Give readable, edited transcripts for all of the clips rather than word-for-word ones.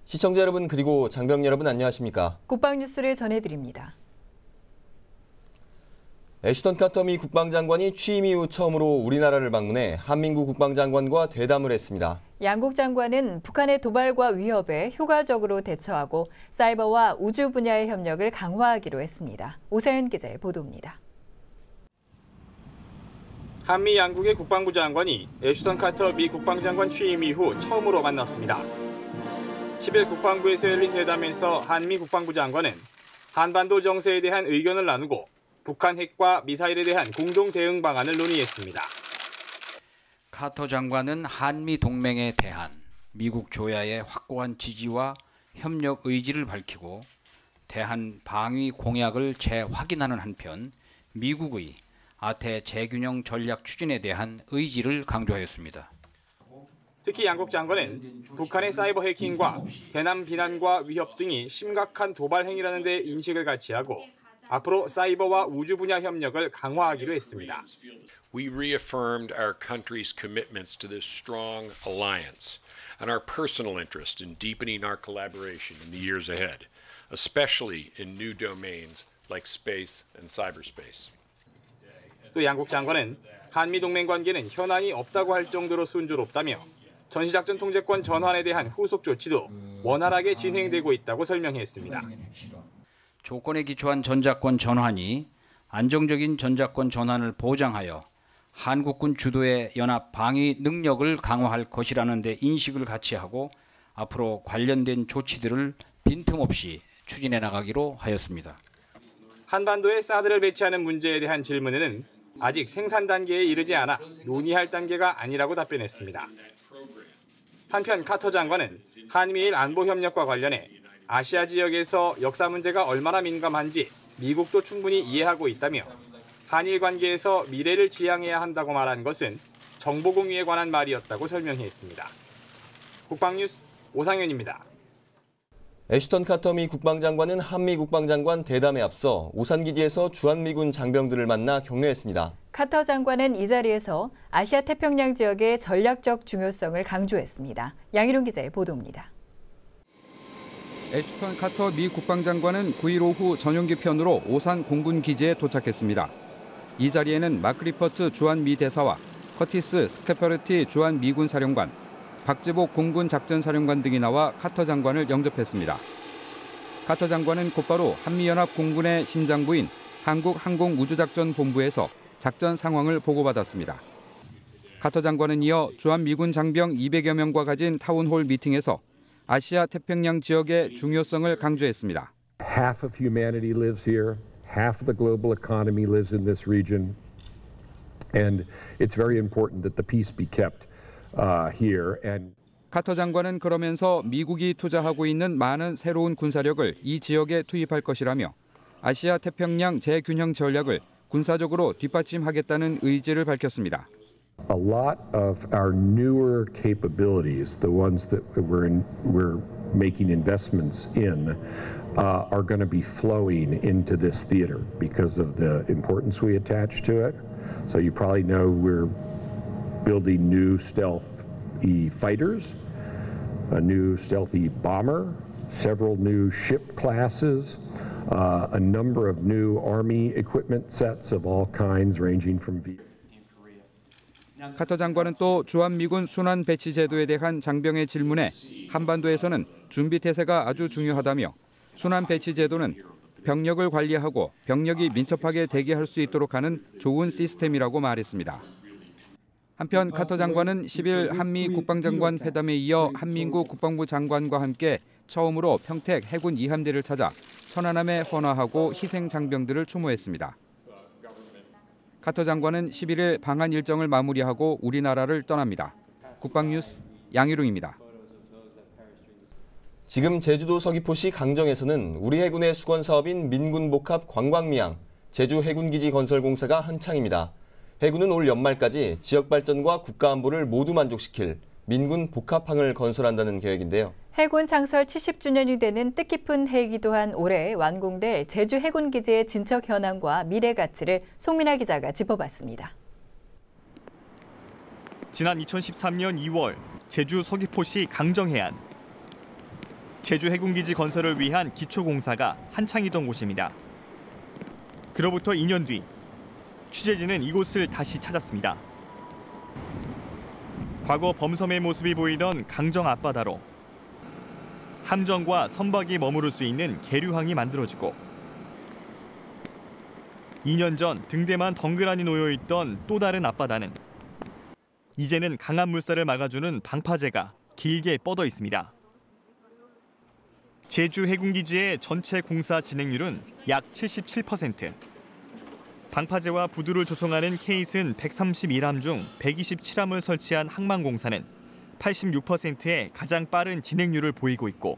시청자 여러분 그리고 장병 여러분 안녕하십니까? 국방뉴스를 전해드립니다. 애슈턴 카터 미 국방장관이 취임 이후 처음으로 우리나라를 방문해 한민구 국방장관과 대담을 했습니다. 양국 장관은 북한의 도발과 위협에 효과적으로 대처하고 사이버와 우주 분야의 협력을 강화하기로 했습니다. 오세현 기자의 보도입니다. 한미 양국의 국방부 장관이 애슈턴 카터 미 국방장관 취임 이후 처음으로 만났습니다. 10일 국방부에서 열린 대담에서 한미 국방부 장관은 한반도 정세에 대한 의견을 나누고 북한 핵과 미사일에 대한 공동 대응 방안을 논의했습니다. 카터 장관은 한미 동맹에 대한 미국 조야의 확고한 지지와 협력 의지를 밝히고 대한 방위 공약을 재확인하는 한편 미국의 아태 재균형 전략 추진에 대한 의지를 강조하였습니다. 특히 양국 장관은 북한의 사이버 해킹과 대남 비난과 위협 등이 심각한 도발 행위라는 데 인식을 같이 하고 앞으로 사이버와 우주 분야 협력을 강화하기로 했습니다. We reaffirmed our country's commitments to this strong alliance and our personal interest in deepening our collaboration in the years ahead, especially in new domains like space and cyberspace. 또 양국 장관은 한미 동맹 관계는 현안이 없다고 할 정도로 순조롭다며 전시작전 통제권 전환에 대한 후속 조치도 원활하게 진행되고 있다고 설명했습니다. 조건에 기초한 전자권 전환이 안정적인 전자권 전환을 보장하여 한국군 주도의 연합 방위 능력을 강화할 것이라는 데 인식을 같이 하고 앞으로 관련된 조치들을 빈틈없이 추진해 나가기로 하였습니다. 한반도에 사드를 배치하는 문제에 대한 질문에는 아직 생산 단계에 이르지 않아 논의할 단계가 아니라고 답변했습니다. 한편 카터 장관은 한미일 안보 협력과 관련해 아시아 지역에서 역사 문제가 얼마나 민감한지 미국도 충분히 이해하고 있다며 한일 관계에서 미래를 지향해야 한다고 말한 것은 정보 공유에 관한 말이었다고 설명했습니다. 국방뉴스 오상현입니다. 애슈턴 카터 미 국방장관은 한미 국방장관 대담에 앞서 오산기지에서 주한미군 장병들을 만나 격려했습니다. 카터 장관은 이 자리에서 아시아 태평양 지역의 전략적 중요성을 강조했습니다. 양희룡 기자의 보도입니다. 애슈턴 카터 미 국방장관은 9일 오후 전용기 편으로 오산 공군기지에 도착했습니다. 이 자리에는 마크 리퍼트 주한미 대사와 커티스 스캐퍼르티 주한미군 사령관, 박지복 공군작전사령관 등이 나와 카터 장관을 영접했습니다. 카터 장관은 곧바로 한미연합 공군의 심장부인 한국항공우주작전본부에서 작전 상황을 보고받았습니다. 카터 장관은 이어 주한미군 장병 200여 명과 가진 타운홀 미팅에서 아시아 태평양 지역의 중요성을 강조했습니다. Half of humanity lives here, half of the global economy lives in this region, and it's very important that the peace be kept here. And 카터 장관은 그러면서 미국이 투자하고 있는 많은 새로운 군사력을 이 지역에 투입할 것이라며 아시아 태평양 재균형 전략을 군사적으로 뒷받침하겠다는 의지를 밝혔습니다. A lot of our newer capabilities, the ones that we're making investments in, are going to be flowing into this theater because of the importance we attach to it. So you probably know we're building new stealthy fighters, a new stealthy bomber, several new ship classes, a number of new Army equipment sets of all kinds ranging from 카터 장관은 또 주한미군 순환 배치 제도에 대한 장병의 질문에 한반도에서는 준비 태세가 아주 중요하다며 순환 배치 제도는 병력을 관리하고 병력이 민첩하게 대기할 수 있도록 하는 좋은 시스템이라고 말했습니다. 한편 카터 장관은 10일 한미 국방장관 회담에 이어 한민구 국방부 장관과 함께 처음으로 평택 해군 2함대를 찾아 천안함에 헌화하고 희생 장병들을 추모했습니다. 카터 장관은 11일 방한 일정을 마무리하고 우리나라를 떠납니다. 국방뉴스 양희룡입니다. 지금 제주도 서귀포시 강정에서는 우리 해군의 수건 사업인 민군복합 관광미항 제주 해군기지 건설 공사가 한창입니다. 해군은 올 연말까지 지역 발전과 국가 안보를 모두 만족시킬 민군 복합항을 건설한다는 계획인데요. 해군 창설 70주년이 되는 뜻깊은 해이기도 한 올해 완공될 제주 해군기지의 진척 현황과 미래 가치를 송민아 기자가 짚어봤습니다. 지난 2013년 2월 제주 서귀포시 강정해안. 제주 해군기지 건설을 위한 기초공사가 한창이던 곳입니다. 그로부터 2년 뒤 취재진은 이곳을 다시 찾았습니다. 과거 범섬의 모습이 보이던 강정 앞바다로 함정과 선박이 머무를 수 있는 계류항이 만들어지고 2년 전 등대만 덩그라니 놓여있던 또 다른 앞바다는 이제는 강한 물살을 막아주는 방파제가 길게 뻗어 있습니다. 제주 해군기지의 전체 공사 진행률은 약 77%. 방파제와 부두를 조성하는 케이슨 131함 중 127함을 설치한 항만공사는 86%의 가장 빠른 진행률을 보이고 있고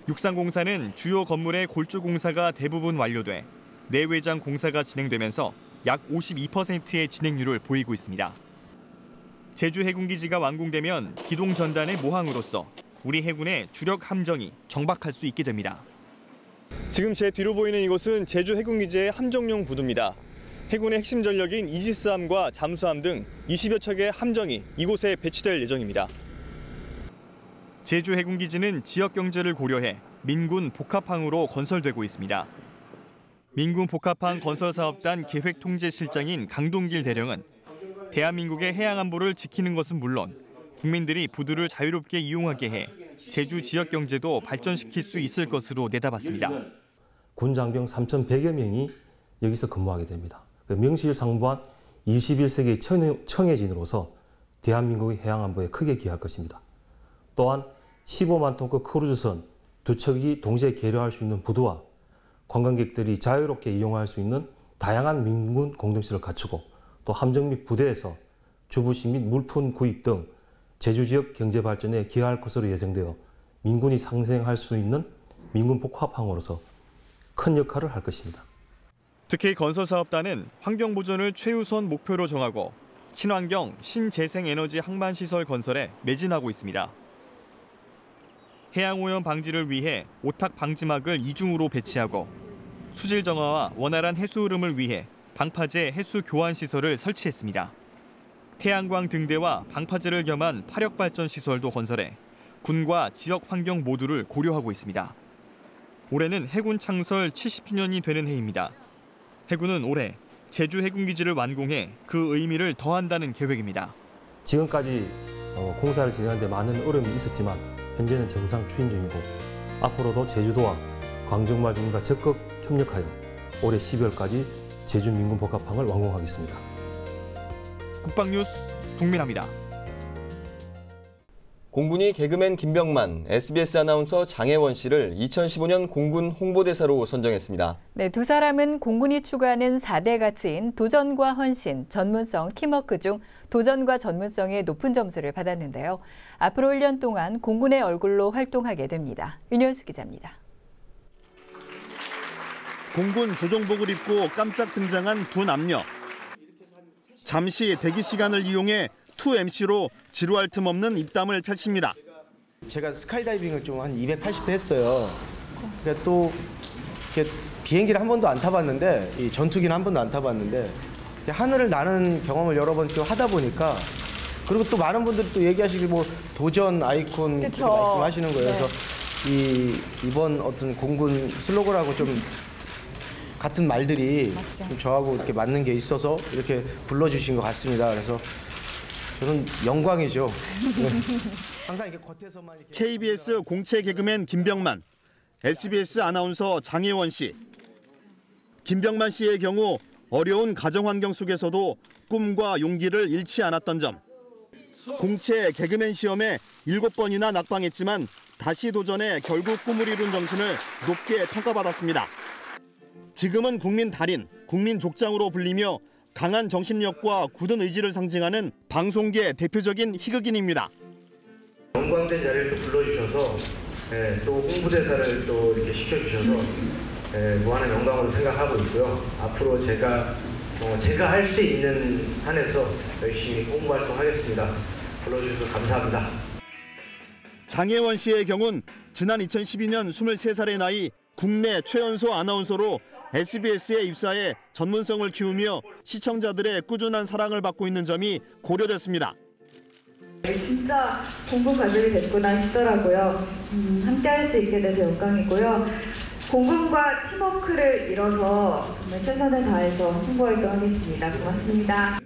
육상공사는 주요 건물의 골조공사가 대부분 완료돼 내외장 공사가 진행되면서 약 52%의 진행률을 보이고 있습니다. 제주 해군기지가 완공되면 기동전단의 모항으로서 우리 해군의 주력 함정이 정박할 수 있게 됩니다. 지금 제 뒤로 보이는 이곳은 제주 해군기지의 함정용 부두입니다. 해군의 핵심 전력인 이지스함과 잠수함 등 20여 척의 함정이 이곳에 배치될 예정입니다. 제주 해군기지는 지역 경제를 고려해 민군 복합항으로 건설되고 있습니다. 민군 복합항 건설사업단 계획통제실장인 강동길 대령은 대한민국의 해양안보를 지키는 것은 물론 국민들이 부두를 자유롭게 이용하게 해 제주 지역 경제도 발전시킬 수 있을 것으로 내다봤습니다. 군 장병 3,100여 명이 여기서 근무하게 됩니다. 명실상부한 21세기 청해진으로서 대한민국의 해양안보에 크게 기여할 것입니다. 또한 15만 톤급 크루즈선 2척이 동시에 계류할 수 있는 부두와 관광객들이 자유롭게 이용할 수 있는 다양한 민군 공동시설을 갖추고 또 함정 및 부대에서 주부식 및 물품 구입 등 제주 지역 경제 발전에 기여할 것으로 예상되어 민군이 상생할 수 있는 민군 복합항으로서 큰 역할을 할 것입니다. 특히 건설사업단은 환경보존을 최우선 목표로 정하고 친환경, 신재생에너지 항만시설 건설에 매진하고 있습니다. 해양오염 방지를 위해 오탁 방지막을 이중으로 배치하고 수질 정화와 원활한 해수 흐름을 위해 방파제 해수 교환 시설을 설치했습니다. 태양광 등대와 방파제를 겸한 파력발전 시설도 건설해 군과 지역 환경 모두를 고려하고 있습니다. 올해는 해군 창설 70주년이 되는 해입니다. 해군은 올해 제주 해군기지를 완공해 그 의미를 더한다는 계획입니다. 지금까지 공사를 진행하는 데 많은 어려움이 있었지만 현재는 정상 추진 중이고 앞으로도 제주도와 광정마을 정부가 적극 협력하여 올해 12월까지 제주 민군 복합항을 완공하겠습니다. 국방뉴스 송민아입니다. 공군이 개그맨 김병만, SBS 아나운서 장혜원 씨를 2015년 공군 홍보대사로 선정했습니다. 네, 두 사람은 공군이 추구하는 4대 가치인 도전과 헌신, 전문성, 팀워크 중 도전과 전문성에 높은 점수를 받았는데요. 앞으로 1년 동안 공군의 얼굴로 활동하게 됩니다. 윤현수 기자입니다. 공군 조정복을 입고 깜짝 등장한 두 남녀. 잠시 대기 시간을 이용해 2MC로 지루할 틈 없는 입담을 펼칩니다. 제가 스카이다이빙을 좀 한 280회 했어요. 그러니까 또 비행기를 한 번도 안 타봤는데 이 전투기는 한 번도 안 타봤는데 하늘을 나는 경험을 여러 번 또 하다 보니까 그리고 또 많은 분들이 또 얘기하시기 뭐 도전 아이콘 이렇게 말씀하시는 거예요. 그래서 이번 어떤 공군 슬로건하고 좀 같은 말들이 좀 저하고 이렇게 맞는 게 있어서 이렇게 불러주신 것 같습니다. 그래서 저는 영광이죠. 네. 항상 이렇게 겉에서만 이렇게 KBS 공채 개그맨 김병만, SBS 아나운서 장혜원 씨. 김병만 씨의 경우 어려운 가정 환경 속에서도 꿈과 용기를 잃지 않았던 점. 공채 개그맨 시험에 7번이나 낙방했지만 다시 도전해 결국 꿈을 이룬 정신을 높게 평가받았습니다. 지금은 국민 달인, 국민 족장으로 불리며 강한 정신력과 굳은 의지를 상징하는 방송계 대표적인 희극인입니다. 영광된 자리를 또 불러주셔서 또 홍보대사를 또 이렇게 시켜주셔서 무한한 영광으로 생각하고 있고요. 앞으로 제가 할 수 있는 한에서 열심히 홍보 활동하겠습니다. 불러주셔서 감사합니다. 장혜원 씨의 경우는 지난 2012년 23살의 나이 국내 최연소 아나운서로 SBS에 입사해 전문성을 키우며 시청자들의 꾸준한 사랑을 받고 있는 점이 고려됐습니다. 진짜 공군 가족이 됐구나 싶더라고요. 함께할 수 있게 돼서 영광이고요. 공군과 팀워크를 이뤄서 정말 최선을 다해서 홍보활동하겠습니다. 고맙습니다.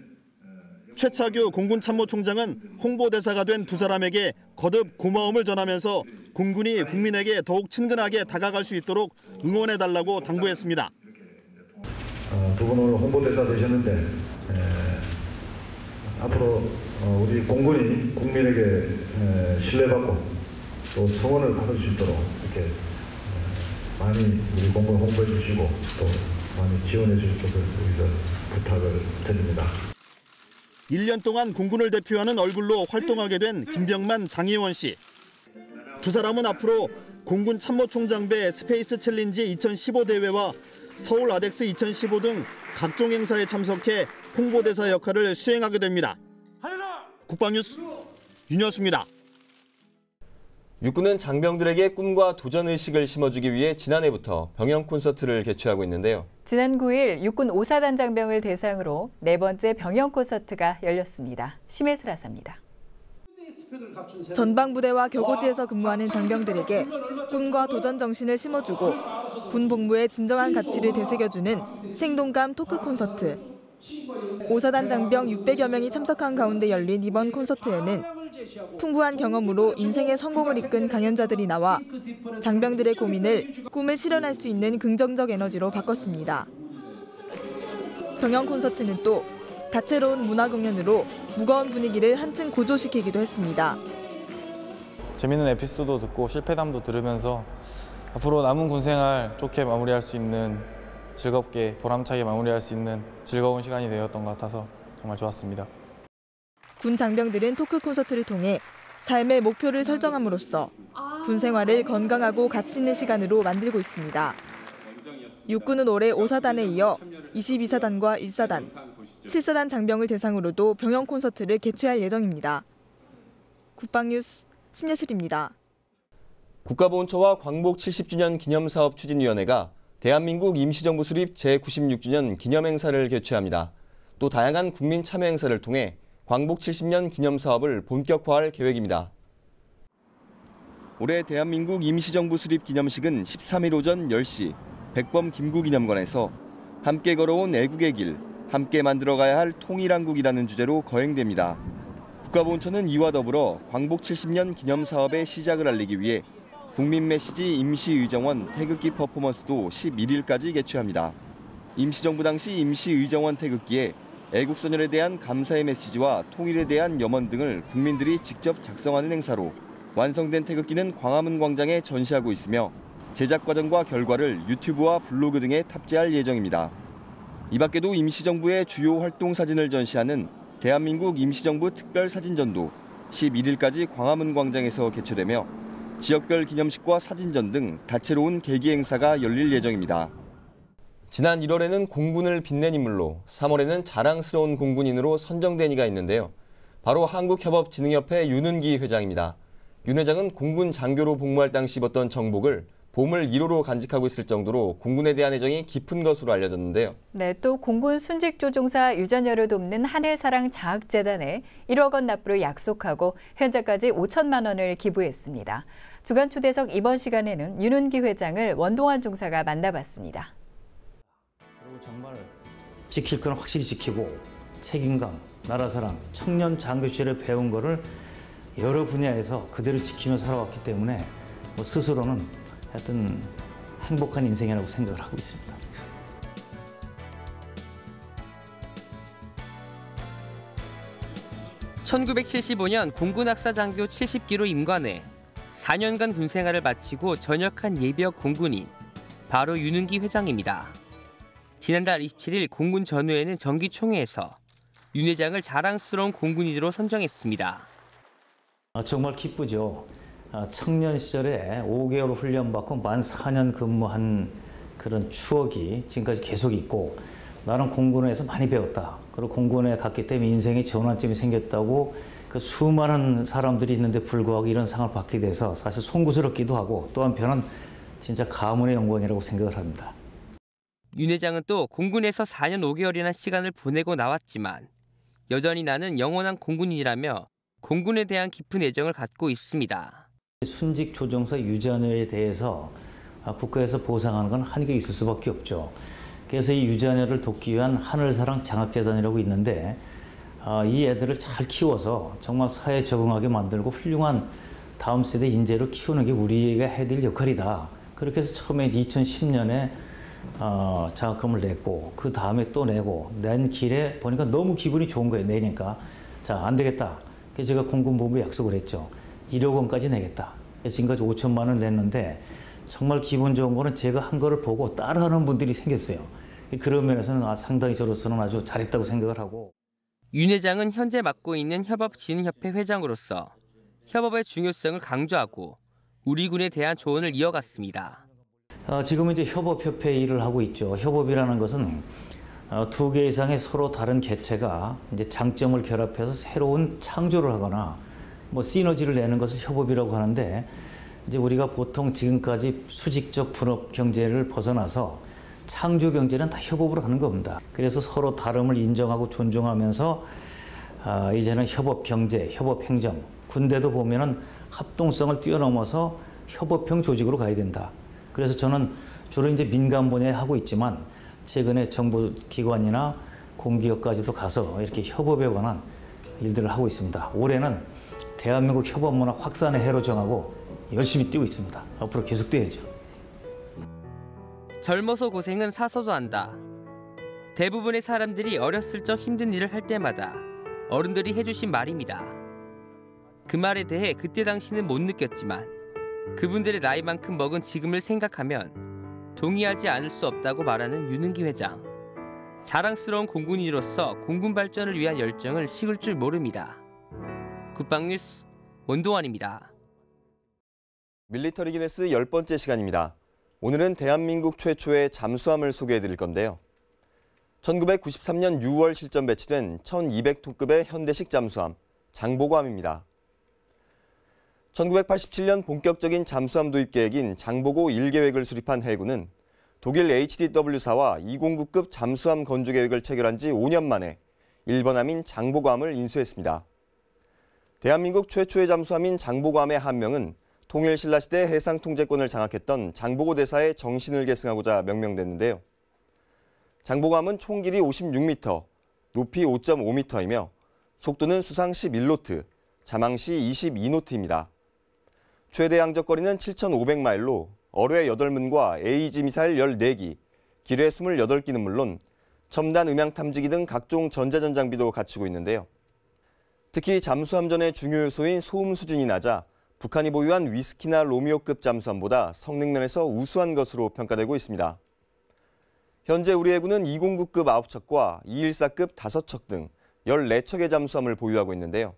최차규 공군참모총장은 홍보대사가 된 두 사람에게 거듭 고마움을 전하면서 공군이 국민에게 더욱 친근하게 다가갈 수 있도록 응원해달라고 당부했습니다. 두 분 오늘 홍보대사 되셨는데 앞으로 우리 공군이 국민에게 신뢰받고 또 성원을 받을 수 있도록 이렇게 많이 우리 공군 홍보해 주시고 또 많이 지원해 주실 것을 여기서 부탁을 드립니다. 1년 동안 공군을 대표하는 얼굴로 활동하게 된 김병만, 장혜원 씨. 두 사람은 앞으로 공군 참모총장배 스페이스 챌린지 2015 대회와 서울 아덱스 2015 등 각종 행사에 참석해 홍보대사 역할을 수행하게 됩니다. 국방뉴스 윤여수입니다. 육군은 장병들에게 꿈과 도전의식을 심어주기 위해 지난해부터 병영 콘서트를 개최하고 있는데요. 지난 9일 육군 5사단 장병을 대상으로 네 번째 병영 콘서트가 열렸습니다. 심혜슬 아사입니다. 전방부대와 격오지에서 근무하는 장병들에게 꿈과 도전 정신을 심어주고 군 복무의 진정한 가치를 되새겨주는 생동감 토크 콘서트. 5사단 장병 600여 명이 참석한 가운데 열린 이번 콘서트에는 풍부한 경험으로 인생의 성공을 이끈 강연자들이 나와 장병들의 고민을 꿈을 실현할 수 있는 긍정적 에너지로 바꿨습니다. 병영 콘서트는 또 다채로운 문화 공연으로 무거운 분위기를 한층 고조시키기도 했습니다. 재밌는 에피소드 듣고 실패담도 들으면서 앞으로 남은 군생활 좋게 마무리할 수 있는, 즐겁게 보람차게 마무리할 수 있는 즐거운 시간이 되었던 것 같아서 정말 좋았습니다. 군 장병들은 토크 콘서트를 통해 삶의 목표를 설정함으로써 군 생활을 건강하고 가치 있는 시간으로 만들고 있습니다. 육군은 올해 5사단에 이어 22사단과 1사단, 7사단 장병을 대상으로도 병영 콘서트를 개최할 예정입니다. 국방뉴스 심예슬입니다. 국가보훈처와 광복 70주년 기념사업 추진위원회가 대한민국 임시정부 수립 제96주년 기념행사를 개최합니다. 또 다양한 국민 참여 행사를 통해 광복 70년 기념사업을 본격화할 계획입니다. 올해 대한민국 임시정부 수립 기념식은 13일 오전 10시 백범 김구기념관에서 함께 걸어온 애국의 길, 함께 만들어가야 할 통일한국이라는 주제로 거행됩니다. 국가보훈처는 이와 더불어 광복 70년 기념사업의 시작을 알리기 위해 국민 메시지 임시의정원 태극기 퍼포먼스도 11일까지 개최합니다. 임시정부 당시 임시의정원 태극기에 애국선열에 대한 감사의 메시지와 통일에 대한 염원 등을 국민들이 직접 작성하는 행사로 완성된 태극기는 광화문 광장에 전시하고 있으며 제작 과정과 결과를 유튜브와 블로그 등에 탑재할 예정입니다. 이 밖에도 임시정부의 주요 활동 사진을 전시하는 대한민국 임시정부 특별사진전도 11일까지 광화문 광장에서 개최되며 지역별 기념식과 사진전 등 다채로운 계기 행사가 열릴 예정입니다. 지난 1월에는 공군을 빛낸 인물로 3월에는 자랑스러운 공군인으로 선정된 이가 있는데요. 바로 한국협업진흥협회 윤은기 회장입니다. 윤 회장은 공군 장교로 복무할 당시 입었던 정복을 보물 1호로 간직하고 있을 정도로 공군에 대한 애정이 깊은 것으로 알려졌는데요. 네, 또 공군 순직조종사 유전열을 돕는 하늘사랑 자학재단에 1억 원 납부를 약속하고 현재까지 5천만 원을 기부했습니다. 주간 초대석 이번 시간에는 윤은기 회장을 원동환 중사가 만나봤습니다. 정말 지킬 건 확실히 지키고 책임감, 나라사랑, 청년 장교 시절에 배운 거를 여러 분야에서 그대로 지키며 살아왔기 때문에 스스로는 하여튼 행복한 인생이라고 생각을 하고 있습니다. (1975년) 공군 학사장교 70기로 임관해 4년간 군생활을 마치고 전역한 예비역 공군인 바로 윤은기 회장입니다. 지난달 27일 공군 전후에는 정기총회에서 윤 회장을 자랑스러운 공군인으로 선정했습니다. 정말 기쁘죠. 청년 시절에 5개월 훈련받고 만 4년 근무한 그런 추억이 지금까지 계속 있고 나는 공군에서 많이 배웠다. 그리고 공군에 갔기 때문에 인생의 전환점이 생겼다고 그 수많은 사람들이 있는데 불구하고 이런 상을 받게 돼서 사실 송구스럽기도 하고 또 한편은 진짜 가문의 영광이라고 생각을 합니다. 윤 회장은 또 공군에서 4년 5개월이나 시간을 보내고 나왔지만 여전히 나는 영원한 공군인이라며 공군에 대한 깊은 애정을 갖고 있습니다. 순직 조종사 유전여에 대해서 국가에서 보상하는 건 한계가 있을 수밖에 없죠. 그래서 이 유전여를 돕기 위한 하늘사랑 장학재단이라고 있는데 이 애들을 잘 키워서 정말 사회에 적응하게 만들고 훌륭한 다음 세대 인재로 키우는 게 우리가 해야 될 역할이다. 그렇게 해서 처음에 2010년에 장학금을 냈고 그 다음에 또 내고 낸 길에 보니까 너무 기분이 좋은 거예요. 내니까 자, 안 되겠다. 그래서 제가 공군본부에 약속을 했죠. 1억 원까지 내겠다. 그래서 지금까지 5천만 원 냈는데 정말 기분 좋은 거는 제가 한 거를 보고 따라하는 분들이 생겼어요. 그런 면에서는 상당히 저로서는 아주 잘했다고 생각을 하고. 윤 회장은 현재 맡고 있는 협업진흥협회 회장으로서 협업의 중요성을 강조하고 우리 군에 대한 조언을 이어갔습니다. 지금은 이제 협업협회 일을 하고 있죠. 협업이라는 것은 2개 이상의 서로 다른 개체가 이제 장점을 결합해서 새로운 창조를 하거나 뭐 시너지를 내는 것을 협업이라고 하는데 이제 우리가 보통 지금까지 수직적 분업 경제를 벗어나서 창조 경제는 다 협업으로 하는 겁니다. 그래서 서로 다름을 인정하고 존중하면서 이제는 협업 경제, 협업 행정, 군대도 보면은 합동성을 뛰어넘어서 협업형 조직으로 가야 된다. 그래서 저는 주로 이제 민간 분야에 하고 있지만 최근에 정부 기관이나 공기업까지도 가서 이렇게 협업에 관한 일들을 하고 있습니다. 올해는 대한민국 협업 문화 확산의 해로 정하고 열심히 뛰고 있습니다. 앞으로 계속 뛰어야죠. 젊어서 고생은 사서도 한다. 대부분의 사람들이 어렸을 적 힘든 일을 할 때마다 어른들이 해주신 말입니다. 그 말에 대해 그때 당시는 못 느꼈지만 그분들의 나이만큼 먹은 지금을 생각하면 동의하지 않을 수 없다고 말하는 윤은기 회장. 자랑스러운 공군인으로서 공군 발전을 위한 열정을 식을 줄 모릅니다. 국방뉴스 원동환입니다. 밀리터리 기네스 10번째 시간입니다. 오늘은 대한민국 최초의 잠수함을 소개해드릴 건데요. 1993년 6월 실전 배치된 1200톤급의 현대식 잠수함 장보고함입니다. 1987년 본격적인 잠수함 도입 계획인 장보고 1계획을 수립한 해군은 독일 HDW사와 209급 잠수함 건조 계획을 체결한 지 5년 만에 1번함인 장보고함을 인수했습니다. 대한민국 최초의 잠수함인 장보고함의 함명은 통일 신라시대 해상 통제권을 장악했던 장보고 대사의 정신을 계승하고자 명명됐는데요. 장보고함은 총 길이 56m, 높이 5.5m이며 속도는 수상 11노트, 자망시 22노트입니다. 최대 양적거리는 7,500마일로 어뢰 8문과 AEG 미사일 14기, 기뢰 28기는 물론 첨단 음향 탐지기 등 각종 전자전 장비도 갖추고 있는데요. 특히 잠수함전의 중요 요소인 소음 수준이 낮아 북한이 보유한 위스키나 로미오급 잠수함보다 성능면에서 우수한 것으로 평가되고 있습니다. 현재 우리 해군은 209급 9척과 214급 5척 등 14척의 잠수함을 보유하고 있는데요.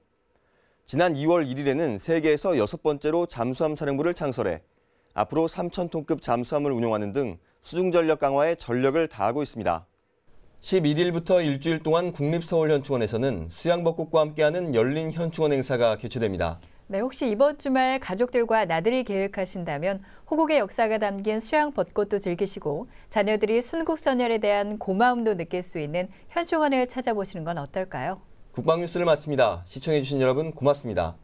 지난 2월 1일에는 세계에서 6번째로 잠수함 사령부를 창설해 앞으로 3,000톤급 잠수함을 운용하는 등 수중전력 강화에 전력을 다하고 있습니다. 11일부터 일주일 동안 국립서울현충원에서는 수양벚꽃과 함께하는 열린 현충원 행사가 개최됩니다. 네, 혹시 이번 주말 가족들과 나들이 계획하신다면 호국의 역사가 담긴 수양벚꽃도 즐기시고 자녀들이 순국선열에 대한 고마움도 느낄 수 있는 현충원을 찾아보시는 건 어떨까요? 국방뉴스를 마칩니다. 시청해주신 여러분 고맙습니다.